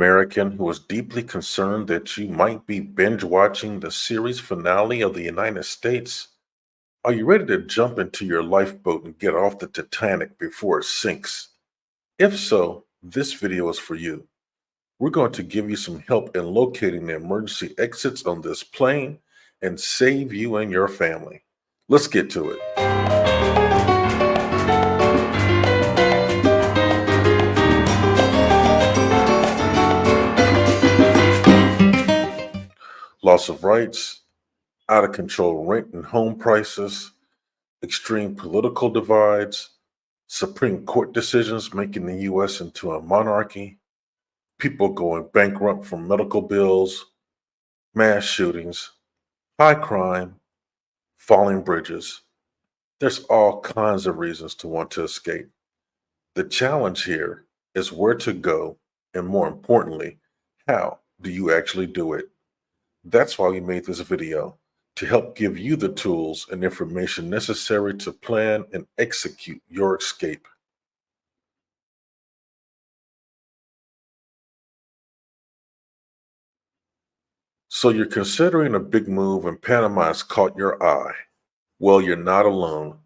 American who is deeply concerned that you might be binge watching the series finale of the United States? Are you ready to jump into your lifeboat and get off the Titanic before it sinks? If so, this video is for you. We're going to give you some help in locating the emergency exits on this plane and save you and your family. Let's get to it. Loss of rights, out of control rent and home prices, extreme political divides, Supreme Court decisions making the U.S. into a monarchy, people going bankrupt from medical bills, mass shootings, high crime, falling bridges. There's all kinds of reasons to want to escape. The challenge here is where to go, and more importantly, how do you actually do it? That's why we made this video, to help give you the tools and information necessary to plan and execute your escape. So you're considering a big move and Panama has caught your eye. Well, you're not alone.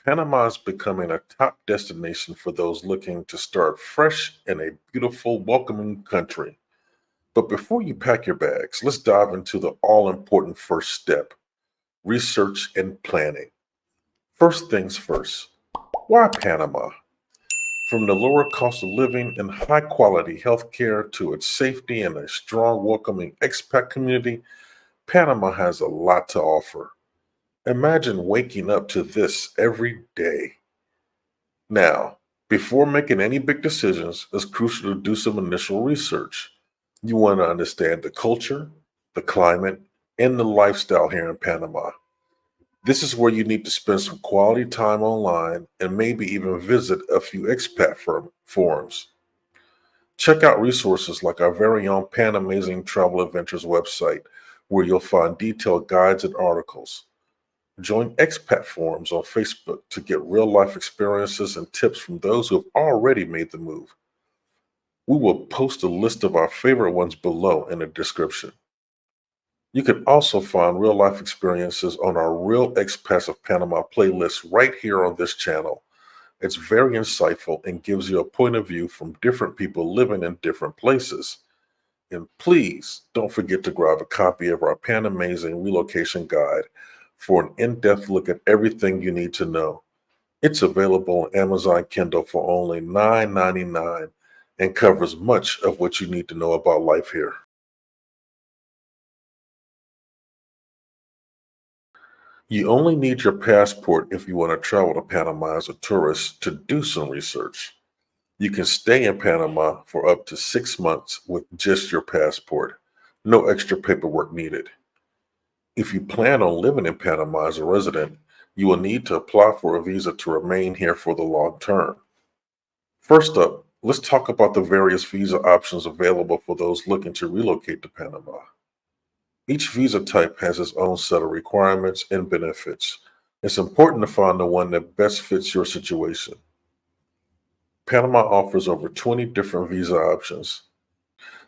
Panama is becoming a top destination for those looking to start fresh in a beautiful, welcoming country. But before you pack your bags, let's dive into the all-important first step: research and planning. First things first, why Panama? From the lower cost of living and high quality healthcare to its safety and a strong, welcoming expat community, Panama has a lot to offer. Imagine waking up to this every day. Now, before making any big decisions, it's crucial to do some initial research. You want to understand the culture, the climate, and the lifestyle here in Panama. This is where you need to spend some quality time online and maybe even visit a few expat forums. Check out resources like our very own Panamazing Travel Adventures website, where you'll find detailed guides and articles. Join expat forums on Facebook to get real-life experiences and tips from those who have already made the move. We will post a list of our favorite ones below in the description. You can also find real-life experiences on our Real Expats of Panama playlist right here on this channel. It's very insightful and gives you a point of view from different people living in different places. And please don't forget to grab a copy of our Panamazing Relocation Guide for an in-depth look at everything you need to know. It's available on Amazon Kindle for only $9.99 and covers much of what you need to know about life here. You only need your passport if you want to travel to Panama as a tourist to do some research. You can stay in Panama for up to 6 months with just your passport. No extra paperwork needed. If you plan on living in Panama as a resident, you will need to apply for a visa to remain here for the long term. First up, let's talk about the various visa options available for those looking to relocate to Panama. Each visa type has its own set of requirements and benefits. It's important to find the one that best fits your situation. Panama offers over 20 different visa options.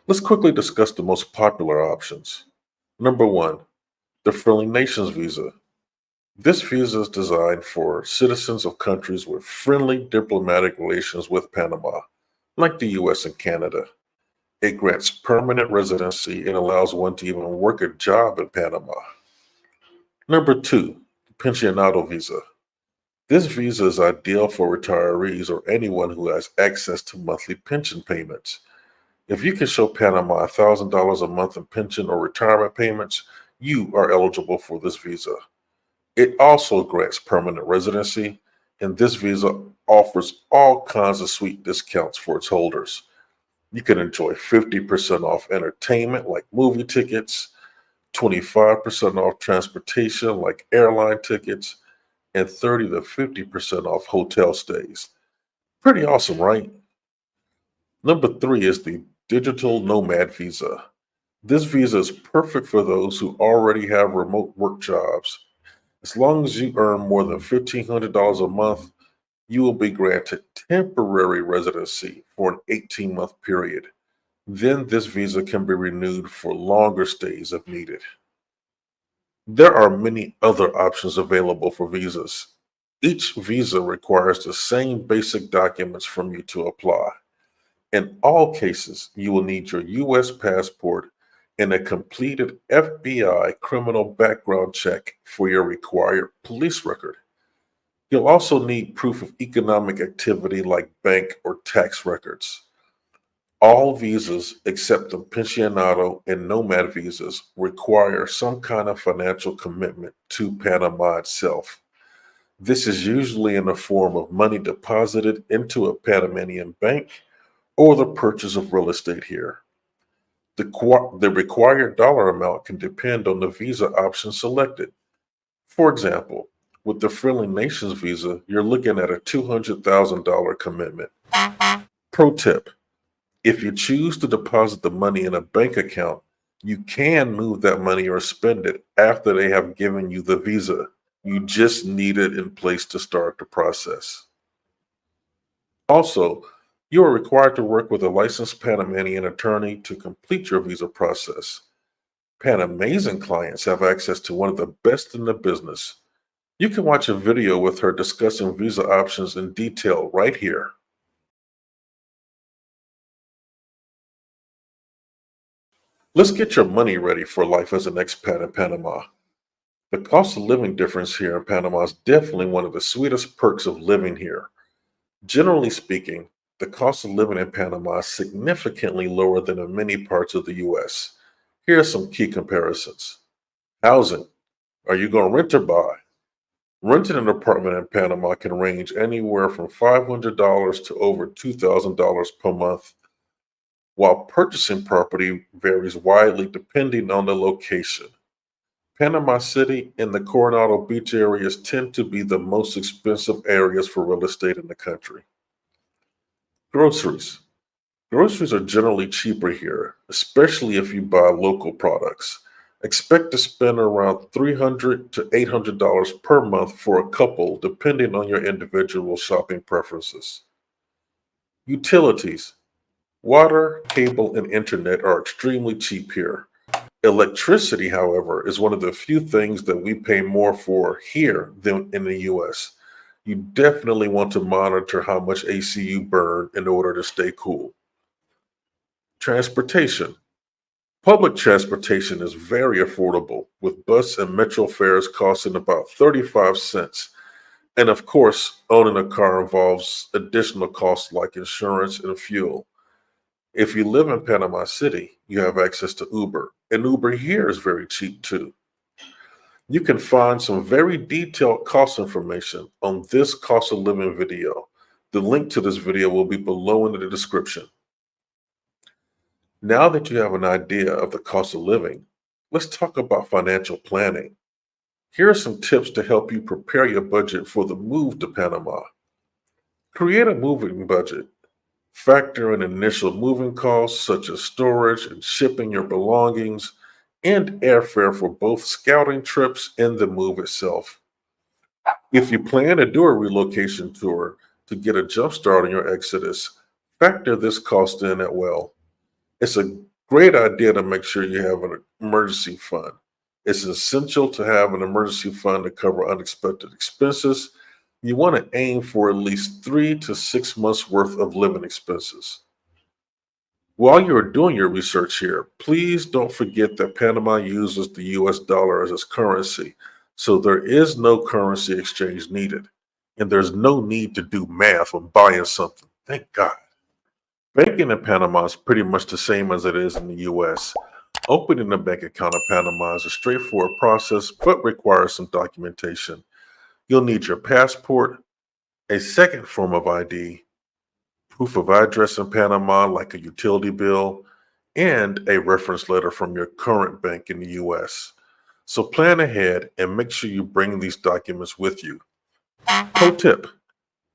Let's quickly discuss the most popular options. Number 1, the Friendly Nations visa. This visa is designed for citizens of countries with friendly diplomatic relations with Panama, like the US and Canada. It grants permanent residency and allows one to even work a job in Panama. Number 2, Pensionado visa. This visa is ideal for retirees or anyone who has access to monthly pension payments. If you can show Panama $1,000 a month in pension or retirement payments, you are eligible for this visa. It also grants permanent residency, and this visa offers all kinds of sweet discounts for its holders. You can enjoy 50% off entertainment like movie tickets, 25% off transportation like airline tickets, and 30 to 50% off hotel stays. Pretty awesome, right? Number 3 is the Digital Nomad Visa. This visa is perfect for those who already have remote work jobs. As long as you earn more than $1,500 a month, you will be granted temporary residency for an 18-month period. Then this visa can be renewed for longer stays if needed. There are many other options available for visas. Each visa requires the same basic documents from you to apply. In all cases, you will need your U.S. passport and a completed FBI criminal background check for your required police record. You'll also need proof of economic activity like bank or tax records. All visas except the pensionado and nomad visas require some kind of financial commitment to Panama itself. This is usually in the form of money deposited into a Panamanian bank or the purchase of real estate here. The required dollar amount can depend on the visa option selected. For example, with the Friendly Nations visa, you're looking at a $200,000 commitment. Pro tip: if you choose to deposit the money in a bank account, you can move that money or spend it after they have given you the visa. You just need it in place to start the process. Also, you are required to work with a licensed Panamanian attorney to complete your visa process. Panamazing clients have access to one of the best in the business. You can watch a video with her discussing visa options in detail right here. Let's get your money ready for life as an expat in Panama. The cost of living difference here in Panama is definitely one of the sweetest perks of living here. Generally speaking, the cost of living in Panama is significantly lower than in many parts of the US. Here are some key comparisons. Housing. Are you going to rent or buy? Renting an apartment in Panama can range anywhere from $500 to over $2,000 per month, while purchasing property varies widely depending on the location. Panama City and the Coronado Beach areas tend to be the most expensive areas for real estate in the country. Groceries. Groceries are generally cheaper here, especially if you buy local products. Expect to spend around $300 to $800 per month for a couple, depending on your individual shopping preferences. Utilities. Water, cable, and internet are extremely cheap here. Electricity, however, is one of the few things that we pay more for here than in the US. You definitely want to monitor how much AC you burn in order to stay cool. Transportation. Public transportation is very affordable, with bus and metro fares costing about 35 cents. And of course, owning a car involves additional costs like insurance and fuel. If you live in Panama City, you have access to Uber, and Uber here is very cheap too. You can find some very detailed cost information on this cost of living video. The link to this video will be below in the description. Now that you have an idea of the cost of living, let's talk about financial planning. Here are some tips to help you prepare your budget for the move to Panama. Create a moving budget. Factor in initial moving costs such as storage and shipping your belongings and airfare for both scouting trips and the move itself. If you plan to do a relocation tour to get a jump start on your exodus, factor this cost in as well. It's a great idea to make sure you have an emergency fund. It's essential to have an emergency fund to cover unexpected expenses. You want to aim for at least 3 to 6 months worth of living expenses. While you're doing your research here, please don't forget that Panama uses the US dollar as its currency, so there is no currency exchange needed. And there's no need to do math when buying something. Thank God. Banking in Panama is pretty much the same as it is in the US. Opening a bank account in Panama is a straightforward process but requires some documentation. You'll need your passport, a second form of ID, proof of address in Panama like a utility bill, and a reference letter from your current bank in the US. So plan ahead and make sure you bring these documents with you. Pro tip: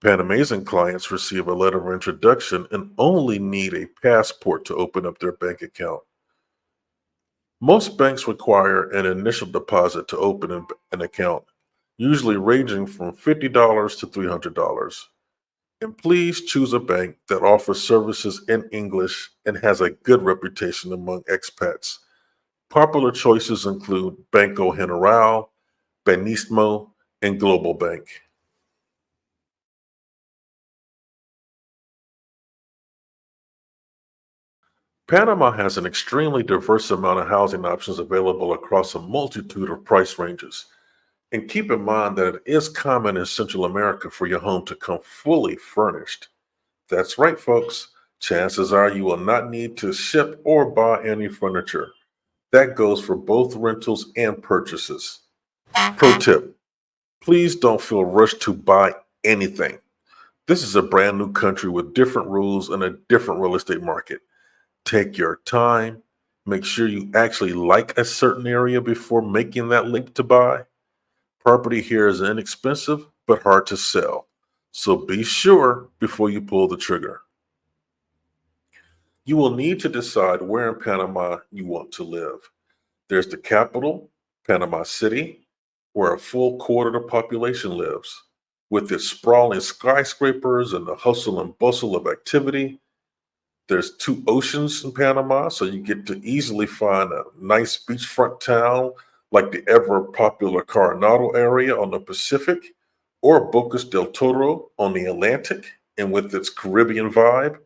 Panamanian clients receive a letter of introduction and only need a passport to open up their bank account. Most banks require an initial deposit to open an account, usually ranging from $50 to $300. And please choose a bank that offers services in English and has a good reputation among expats. Popular choices include Banco General, Banismo, and Global Bank. Panama has an extremely diverse amount of housing options available across a multitude of price ranges. And keep in mind that it is common in Central America for your home to come fully furnished. That's right, folks. Chances are you will not need to ship or buy any furniture. That goes for both rentals and purchases. Pro tip, please don't feel rushed to buy anything. This is a brand new country with different rules and a different real estate market. Take your time. Make sure you actually like a certain area before making that leap to buy. Property here is inexpensive but hard to sell. So be sure before you pull the trigger. You will need to decide where in Panama you want to live. There's the capital, Panama City, where a full quarter of the population lives. With its sprawling skyscrapers and the hustle and bustle of activity, there's two oceans in Panama, so you get to easily find a nice beachfront town like the ever popular Coronado area on the Pacific, or Bocas del Toro on the Atlantic, and with its Caribbean vibe.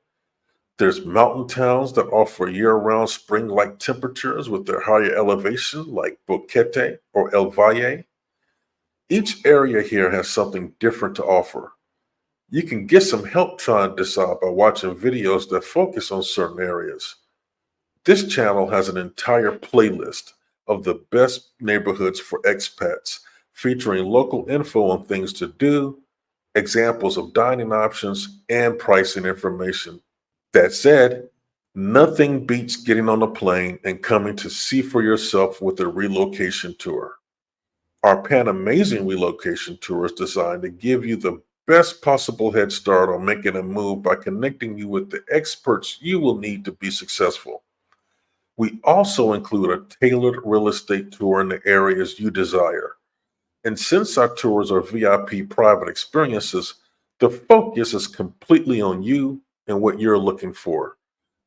There's mountain towns that offer year-round spring-like temperatures with their higher elevation, like Boquete or El Valle. Each area here has something different to offer. You can get some help trying to decide by watching videos that focus on certain areas. This channel has an entire playlist of the best neighborhoods for expats, featuring local info on things to do, examples of dining options, and pricing information. That said, nothing beats getting on a plane and coming to see for yourself with a relocation tour. Our Panamazing relocation tour is designed to give you the best possible head start on making a move by connecting you with the experts you will need to be successful. We also include a tailored real estate tour in the areas you desire. And since our tours are VIP private experiences, the focus is completely on you and what you're looking for.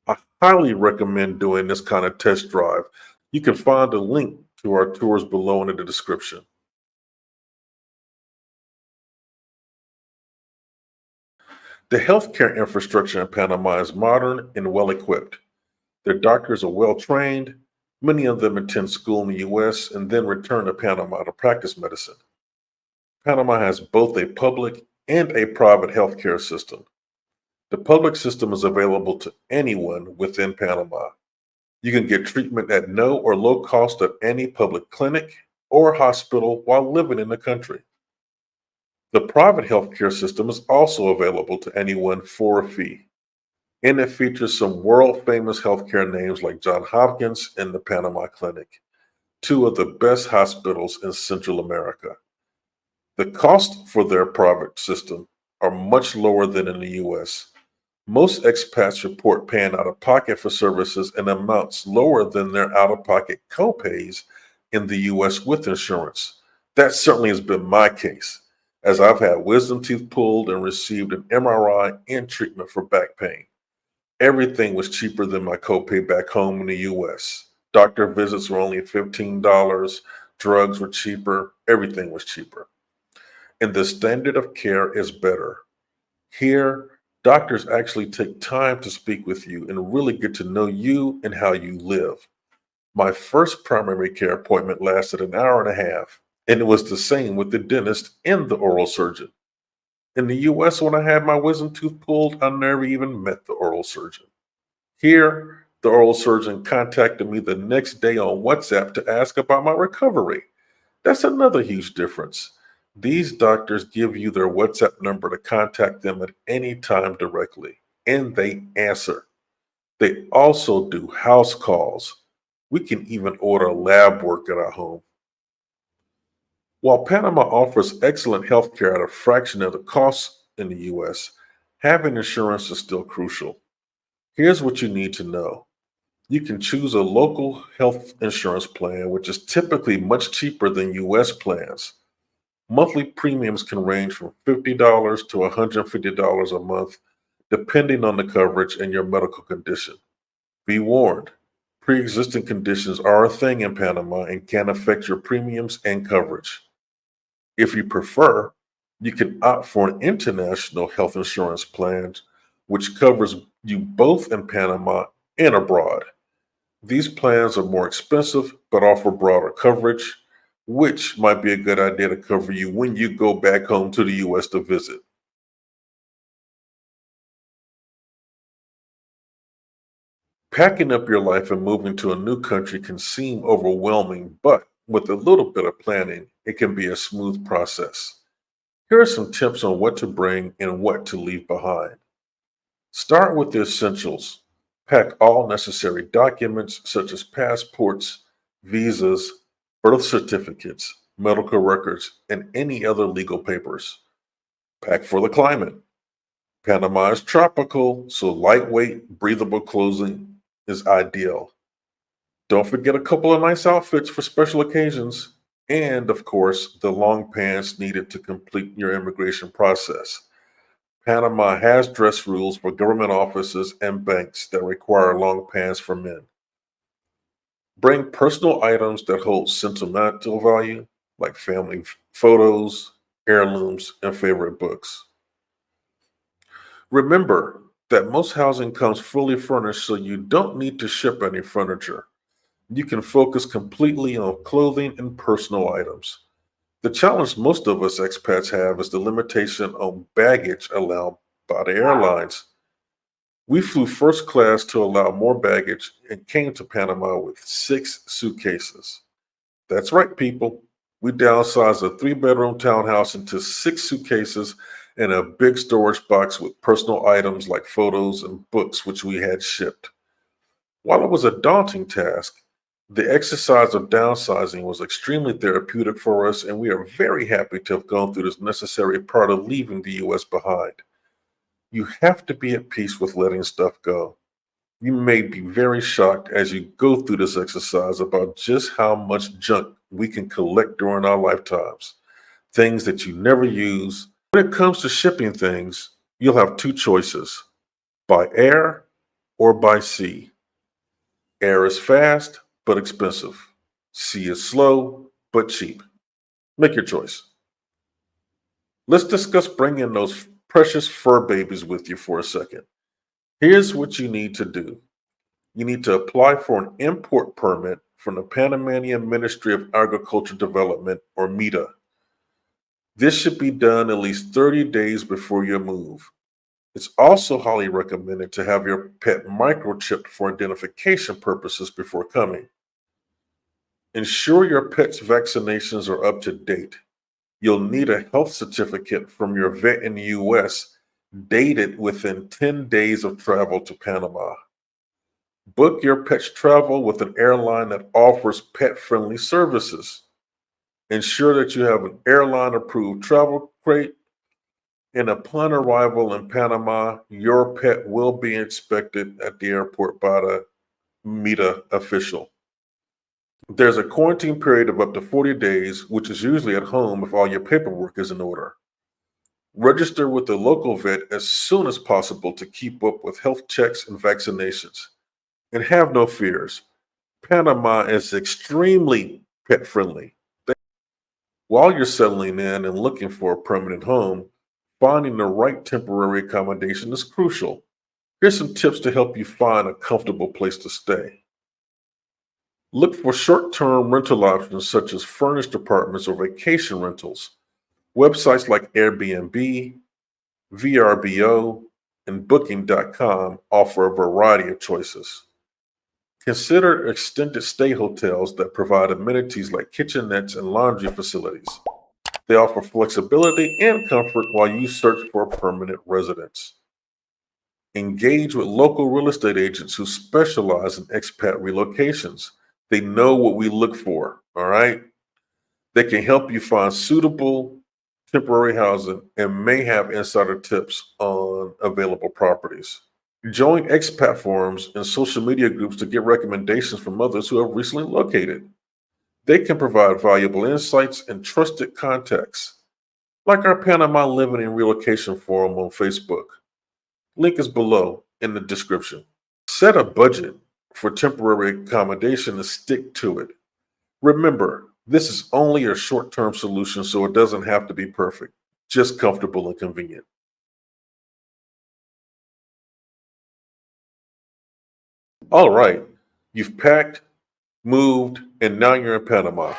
I highly recommend doing this kind of test drive. You can find a link to our tours below in the description. The healthcare infrastructure in Panama is modern and well equipped. Their doctors are well trained. Many of them attend school in the US and then return to Panama to practice medicine. Panama has both a public and a private healthcare system. The public system is available to anyone within Panama. You can get treatment at no or low cost at any public clinic or hospital while living in the country. The private healthcare system is also available to anyone for a fee, and it features some world famous healthcare names like Johns Hopkins and the Panama Clinic, two of the best hospitals in Central America. The costs for their private system are much lower than in the US. Most expats report paying out of pocket for services in amounts lower than their out of pocket copays in the US with insurance. That certainly has been my case, as I've had wisdom teeth pulled and received an MRI and treatment for back pain. Everything was cheaper than my copay back home in the US. Doctor visits were only $15, drugs were cheaper, everything was cheaper. And the standard of care is better. Here, doctors actually take time to speak with you and really get to know you and how you live. My first primary care appointment lasted an hour and a half, and it was the same with the dentist and the oral surgeon. In the US, when I had my wisdom tooth pulled, I never even met the oral surgeon. Here, the oral surgeon contacted me the next day on WhatsApp to ask about my recovery. That's another huge difference. These doctors give you their WhatsApp number to contact them at any time directly, and they answer. They also do house calls. We can even order lab work at our home. While Panama offers excellent healthcare at a fraction of the cost in the US, having insurance is still crucial. Here's what you need to know. You can choose a local health insurance plan, which is typically much cheaper than US plans. Monthly premiums can range from $50 to $150 a month, depending on the coverage and your medical condition. Be warned, pre existing conditions are a thing in Panama and can affect your premiums and coverage. If you prefer, you can opt for an international health insurance plan, which covers you both in Panama and abroad. These plans are more expensive but offer broader coverage, which might be a good idea to cover you when you go back home to the US to visit. Packing up your life and moving to a new country can seem overwhelming, but with a little bit of planning, it can be a smooth process. Here are some tips on what to bring and what to leave behind. Start with the essentials. Pack all necessary documents such as passports, visas, birth certificates, medical records, and any other legal papers. Pack for the climate. Panama is tropical, so lightweight, breathable clothing is ideal. Don't forget a couple of nice outfits for special occasions. And, of course, the long pants needed to complete your immigration process. Panama has dress rules for government offices and banks that require long pants for men. Bring personal items that hold sentimental value, like family photos, heirlooms, and favorite books. Remember that most housing comes fully furnished, so you don't need to ship any furniture. You can focus completely on clothing and personal items. The challenge most of us expats have is the limitation on baggage allowed by the airlines. We flew first class to allow more baggage and came to Panama with 6 suitcases. That's right, people. We downsized a 3 bedroom townhouse into 6 suitcases and a big storage box with personal items like photos and books, which we had shipped. While it was a daunting task, the exercise of downsizing was extremely therapeutic for us, and we are very happy to have gone through this necessary part of leaving the US behind. You have to be at peace with letting stuff go. You may be very shocked as you go through this exercise about just how much junk we can collect during our lifetimes. Things that you never use. When it comes to shipping things, you'll have two choices: by air or by sea. Air is fast but expensive. Sea is slow but cheap. Make your choice. Let's discuss bringing those precious fur babies with you for a second. Here's what you need to do. You need to apply for an import permit from the Panamanian Ministry of Agriculture Development, or META. This should be done at least 30 days before your move. It's also highly recommended to have your pet microchipped for identification purposes before coming. Ensure your pet's vaccinations are up to date. You'll need a health certificate from your vet in the US dated within 10 days of travel to Panama. Book your pet's travel with an airline that offers pet-friendly services. Ensure that you have an airline-approved travel crate, and upon arrival in Panama, your pet will be inspected at the airport by the META official. There's a quarantine period of up to 40 days, which is usually at home if all your paperwork is in order. Register with the local vet as soon as possible to keep up with health checks and vaccinations. And have no fears. Panama is extremely pet friendly. While you're settling in and looking for a permanent home, finding the right temporary accommodation is crucial. Here's some tips to help you find a comfortable place to stay. Look for short term rental options such as furnished apartments or vacation rentals. Websites like Airbnb, VRBO, and Booking.com offer a variety of choices. Consider extended stay hotels that provide amenities like kitchenettes and laundry facilities. They offer flexibility and comfort while you search for a permanent residence. Engage with local real estate agents who specialize in expat relocations. They know what we look for, all right? They can help you find suitable temporary housing and may have insider tips on available properties. Join expat forums and social media groups to get recommendations from others who have recently located. They can provide valuable insights and trusted contacts. like our Panama Living and Relocation Forum on Facebook. Link is below in the description. Set a budget for temporary accommodation and stick to it. Remember, this is only a short term solution, so it doesn't have to be perfect, just comfortable and convenient. All right, you've packed, moved, and now you're in Panama.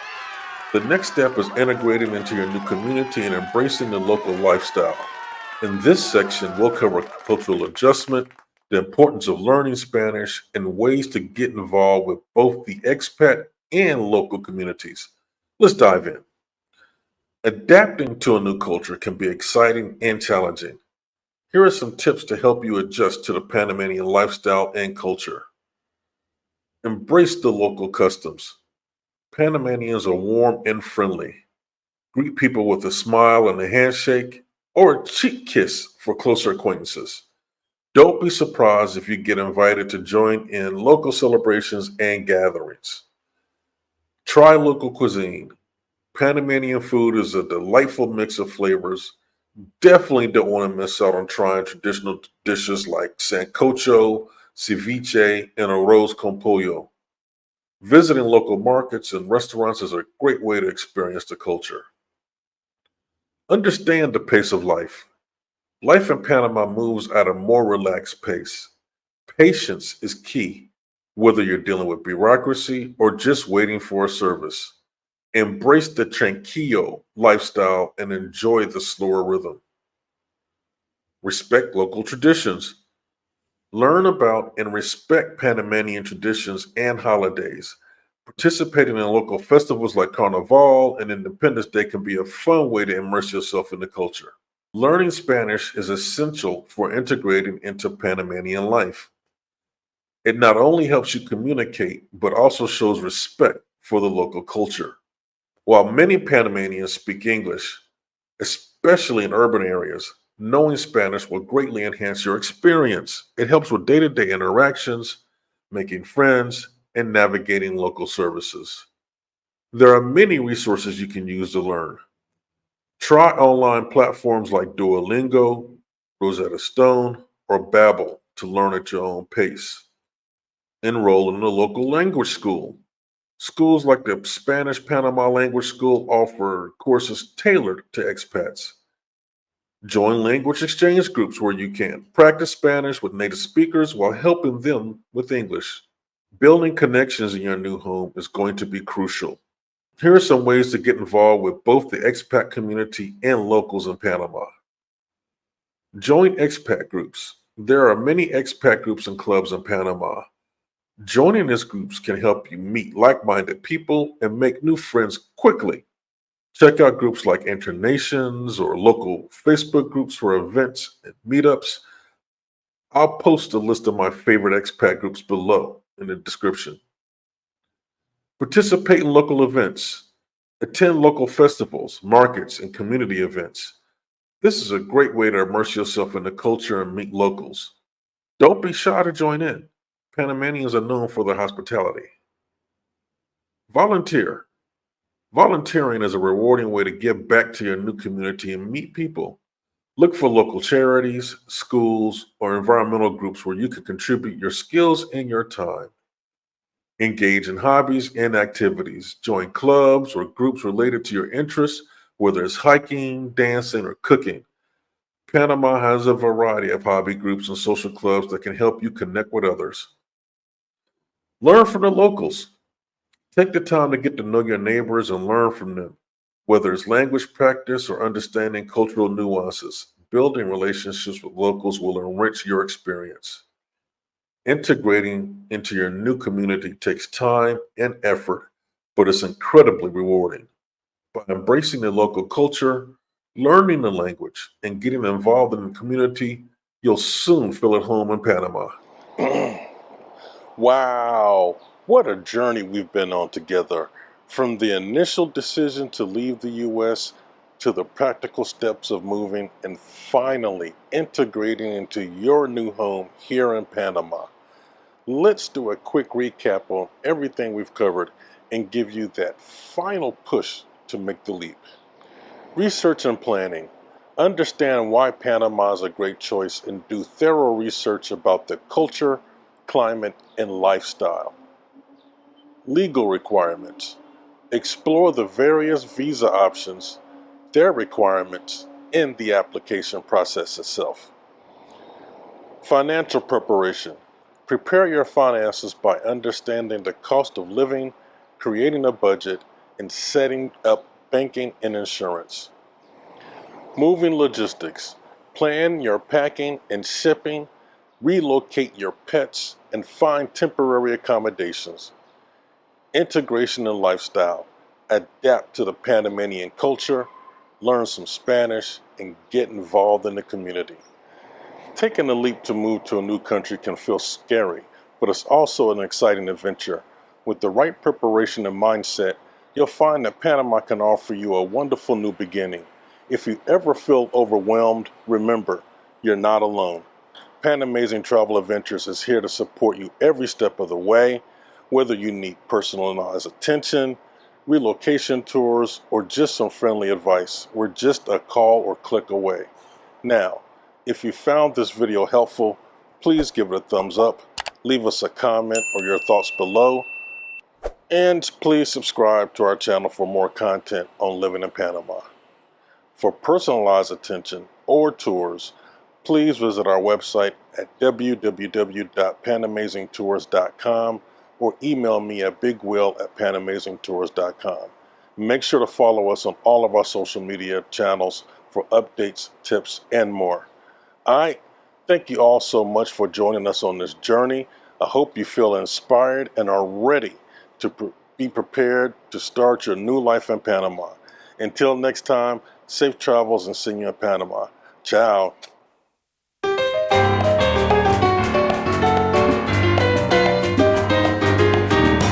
The next step is integrating into your new community and embracing the local lifestyle. In this section, we'll cover cultural adjustment, the importance of learning Spanish, and ways to get involved with both the expat and local communities. Let's dive in. Adapting to a new culture can be exciting and challenging. Here are some tips to help you adjust to the Panamanian lifestyle and culture. Embrace the local customs. Panamanians are warm and friendly. Greet people with a smile and a handshake or a cheek kiss for closer acquaintances. Don't be surprised if you get invited to join in local celebrations and gatherings. Try local cuisine. Panamanian food is a delightful mix of flavors. Definitely don't want to miss out on trying traditional dishes like sancocho, ceviche, and arroz con pollo. Visiting local markets and restaurants is a great way to experience the culture. Understand the pace of life. Life in Panama moves at a more relaxed pace. Patience is key, whether you're dealing with bureaucracy or just waiting for a service. Embrace the tranquillo lifestyle and enjoy the slower rhythm. Respect local traditions. Learn about and respect Panamanian traditions and holidays. Participating in local festivals like Carnival and Independence Day can be a fun way to immerse yourself in the culture. Learning Spanish is essential for integrating into Panamanian life. It not only helps you communicate, but also shows respect for the local culture. While many Panamanians speak English, especially in urban areas, knowing Spanish will greatly enhance your experience. It helps with day to day interactions, making friends, and navigating local services. There are many resources you can use to learn. Try online platforms like Duolingo, Rosetta Stone, or Babbel to learn at your own pace. Enroll in a local language school. Schools like the Spanish Panama Language School offer courses tailored to expats. Join language exchange groups where you can. Practice Spanish with native speakers while helping them with English. Building connections in your new home is going to be crucial. Here are some ways to get involved with both the expat community and locals in Panama. Join expat groups. There are many expat groups and clubs in Panama. Joining these groups can help you meet like minded people and make new friends quickly. Check out groups like Internations or local Facebook groups for events and meetups. I'll post a list of my favorite expat groups below in the description. Participate in local events. Attend local festivals, markets, and community events. This is a great way to immerse yourself in the culture and meet locals. Don't be shy to join in. Panamanians are known for their hospitality. Volunteer. Volunteering is a rewarding way to give back to your new community and meet people. Look for local charities, schools, or environmental groups where you can contribute your skills and your time. Engage in hobbies and activities. Join clubs or groups related to your interests, whether it's hiking, dancing, or cooking. Panama has a variety of hobby groups and social clubs that can help you connect with others. Learn from the locals. Take the time to get to know your neighbors and learn from them, whether it's language practice or understanding cultural nuances. Building relationships with locals will enrich your experience. Integrating into your new community takes time and effort, but it's incredibly rewarding. By embracing the local culture, learning the language, and getting involved in the community, you'll soon feel at home in Panama. Wow, what a journey we've been on together. From the initial decision to leave the US to the practical steps of moving and finally integrating into your new home here in Panama. Let's do a quick recap on everything we've covered and give you that final push to make the leap. Research and planning. Understand why Panama is a great choice and do thorough research about the culture, climate, and lifestyle. Legal requirements. Explore the various visa options, their requirements, and the application process itself. Financial preparation. Prepare your finances by understanding the cost of living, creating a budget, and setting up banking and insurance. Moving logistics. Plan your packing and shipping, relocate your pets, and find temporary accommodations. Integration and lifestyle. Adapt to the Panamanian culture, learn some Spanish, and get involved in the community. Taking a leap to move to a new country can feel scary, but it's also an exciting adventure. With the right preparation and mindset, you'll find that Panama can offer you a wonderful new beginning. If you ever feel overwhelmed, remember, you're not alone. Pan Amazing Travel Adventures is here to support you every step of the way, whether you need personalized attention, relocation tours, or just some friendly advice. We're just a call or click away. Now, if you found this video helpful, please give it a thumbs up, leave us a comment or your thoughts below, and please subscribe to our channel for more content on living in Panama. For personalized attention or tours, please visit our website at www.panamazingtours.com or email me at bigwill@panamazingtours.com. Make sure to follow us on all of our social media channels for updates, tips, and more. I thank you all so much for joining us on this journey. I hope you feel inspired and are ready to be prepared to start your new life in Panama. Until next time, safe travels and see you in Panama. Ciao.